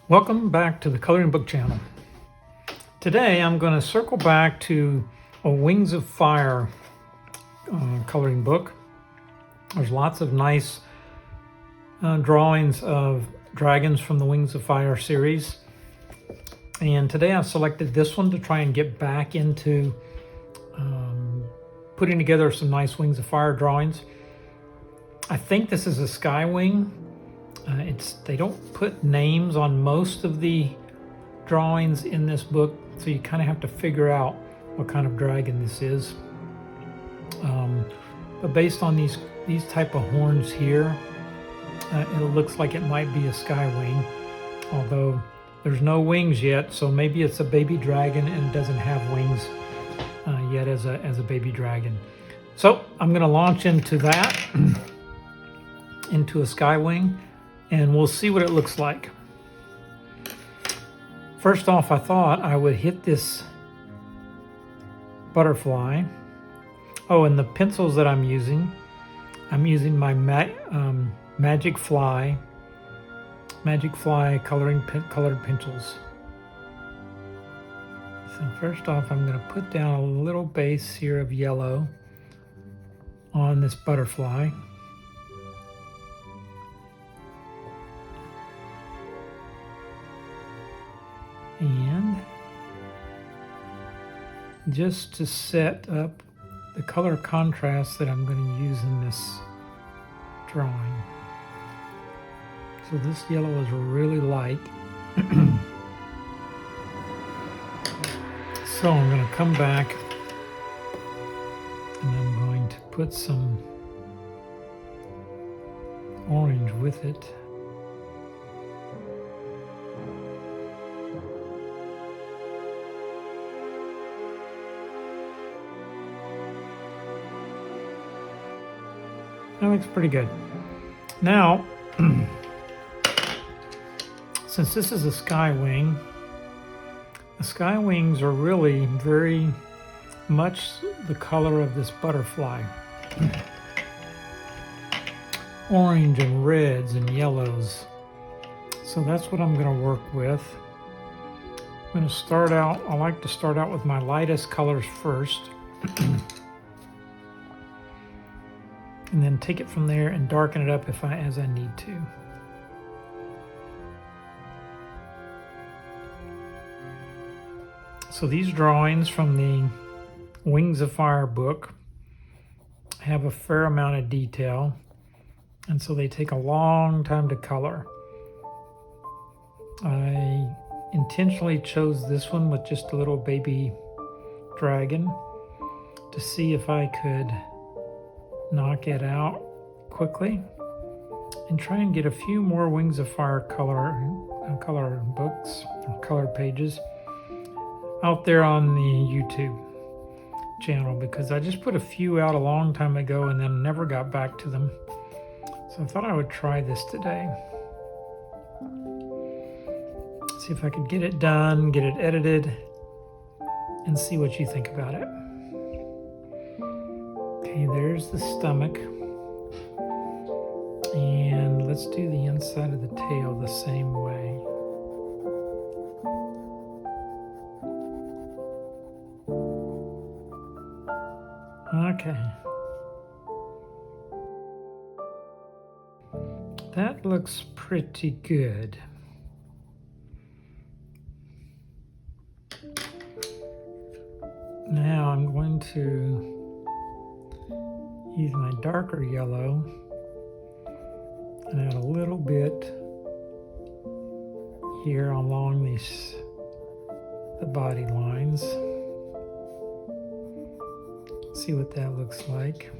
Welcome back to the Coloring Book channel. Today I'm going to circle back to a Wings of Fire coloring book. There's lots of nice drawings of dragons from the Wings of Fire series. And today I've selected this one to try and get back into putting together some nice Wings of Fire drawings. I think this is a skywing. They don't put names on most of the drawings in this book, so you kind of have to figure out what kind of dragon this is. But based on these type of horns here, it looks like it might be a skywing, although there's no wings yet, so maybe it's a baby dragon and doesn't have wings yet as a baby dragon. So I'm going to launch into that, into a skywing, and we'll see what it looks like. First off, I thought I would hit this butterfly. Oh, and the pencils that I'm using my magicfly colored pencils. So first off, I'm going to put down a little base here of yellow on this butterfly. And just to set up the color contrast that I'm going to use in this drawing. So this yellow is really light. So I'm going to come back and I'm going to put some orange with it. That looks pretty good. Now, since this is a skywing, the skywings are really very much the color of this butterfly. Orange and reds and yellows. So that's what I'm going to work with. I'm going to start out, I like to start out with my lightest colors first. And then take it from there and darken it up as I need to. So these drawings from the Wings of Fire book have a fair amount of detail, and so they take a long time to color. I intentionally chose this one with just a little baby dragon to see if I could knock it out quickly and try and get a few more Wings of Fire color books or color pages out there on the YouTube channel, because I just put a few out a long time ago and then never got back to them. So I thought I would try this today. See if I could get it done, get it edited, and see what you think about it. Okay, there's the stomach. And let's do the inside of the tail the same way. Okay. That looks pretty good. Now I'm going to use my darker yellow and add a little bit here along the body lines. See what that looks like.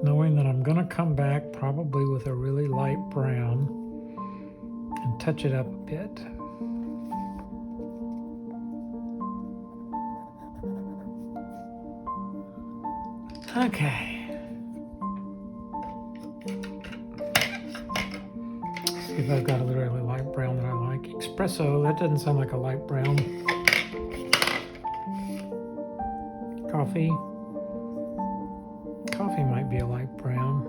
Knowing that I'm going to come back probably with a really light brown and touch it up a bit. Okay. See if I've got a really light brown that I like. Espresso, that doesn't sound like a light brown. Coffee. Coffee might be a light brown.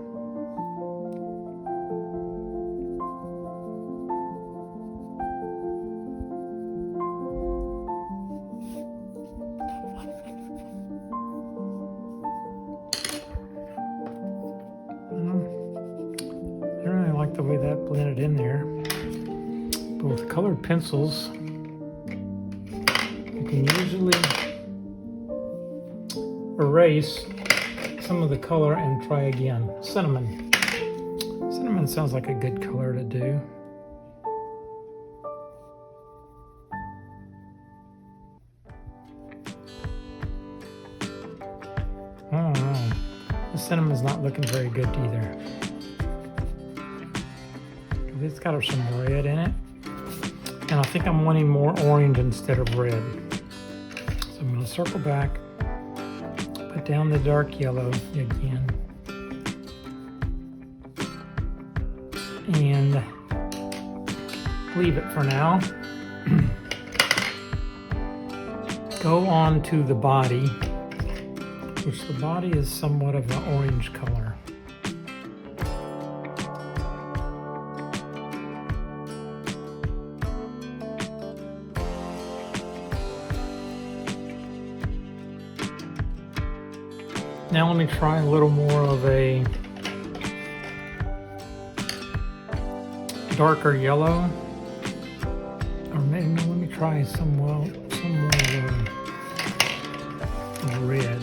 the way that blended in there. But with colored pencils, you can usually erase some of the color and try again. Cinnamon. Cinnamon sounds like a good color to do. I don't know. The cinnamon's not looking very good either. It's got some red in it. And I think I'm wanting more orange instead of red. So I'm going to circle back, put down the dark yellow again, and leave it for now. Go on to the body, which the body is somewhat of an orange color. Now let me try a little more of a darker yellow, or maybe let me try some more of red.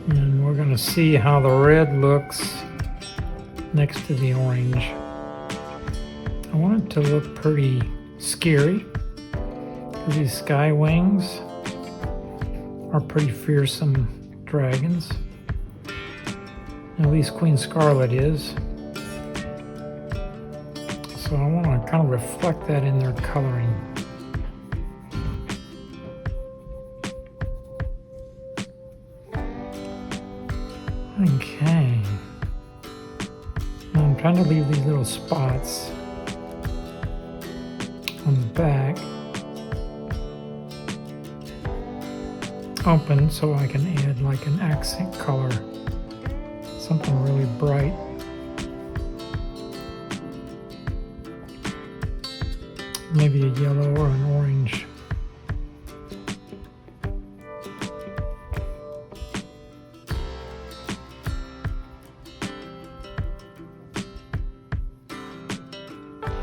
And we're going to see how the red looks next to the orange. I want it to look pretty scary. These sky wings are pretty fearsome dragons. At least Queen Scarlet is. So I want to kind of reflect that in their coloring. Okay. Now I'm trying to leave these little spots on the back open so I can add like an accent color, something really bright. Maybe a yellow or an orange.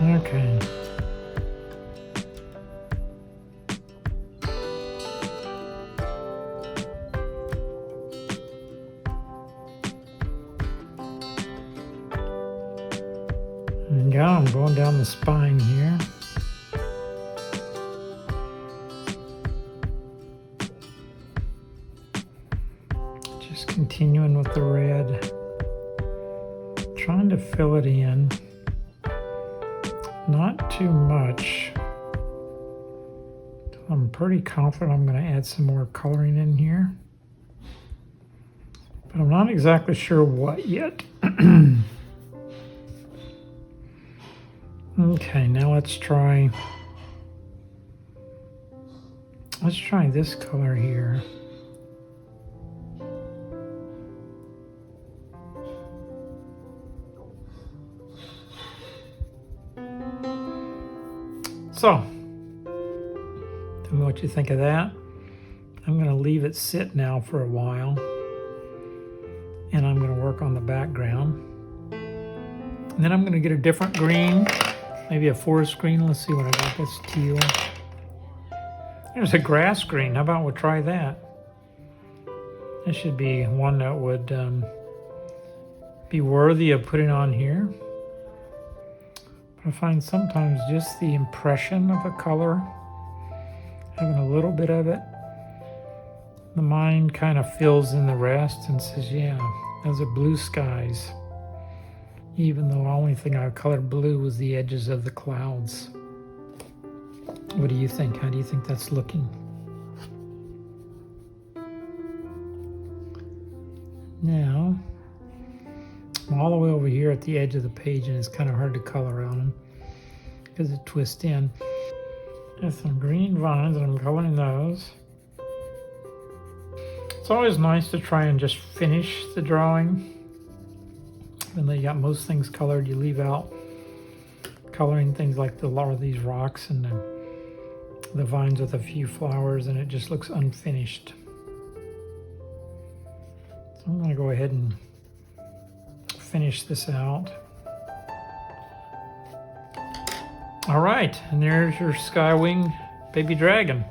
Okay. Yeah, I'm going down the spine here. Just continuing with the red. Trying to fill it in. Not too much. I'm pretty confident I'm going to add some more coloring in here. But I'm not exactly sure what yet. Okay, now let's try this color here. So, tell me what you think of that. I'm going to leave it sit now for a while, and I'm going to work on the background. And then I'm going to get a different green. Maybe a forest green. Let's see what I got. That's teal. There's a grass green. How about we'll try that? This should be one that would be worthy of putting on here. But I find sometimes just the impression of a color, having a little bit of it, the mind kind of fills in the rest and says, yeah, those are blue skies. Even though the only thing I colored blue was the edges of the clouds. What do you think? How do you think that's looking? Now, I'm all the way over here at the edge of the page, and it's kind of hard to color on them because it twists in. There's some green vines, and I'm coloring those. It's always nice to try and just finish the drawing. When you got most things colored, you leave out coloring things like a lot of these rocks and the vines with a few flowers, and it just looks unfinished. I'm going to go ahead and finish this out. All right, and there's your skywing baby dragon.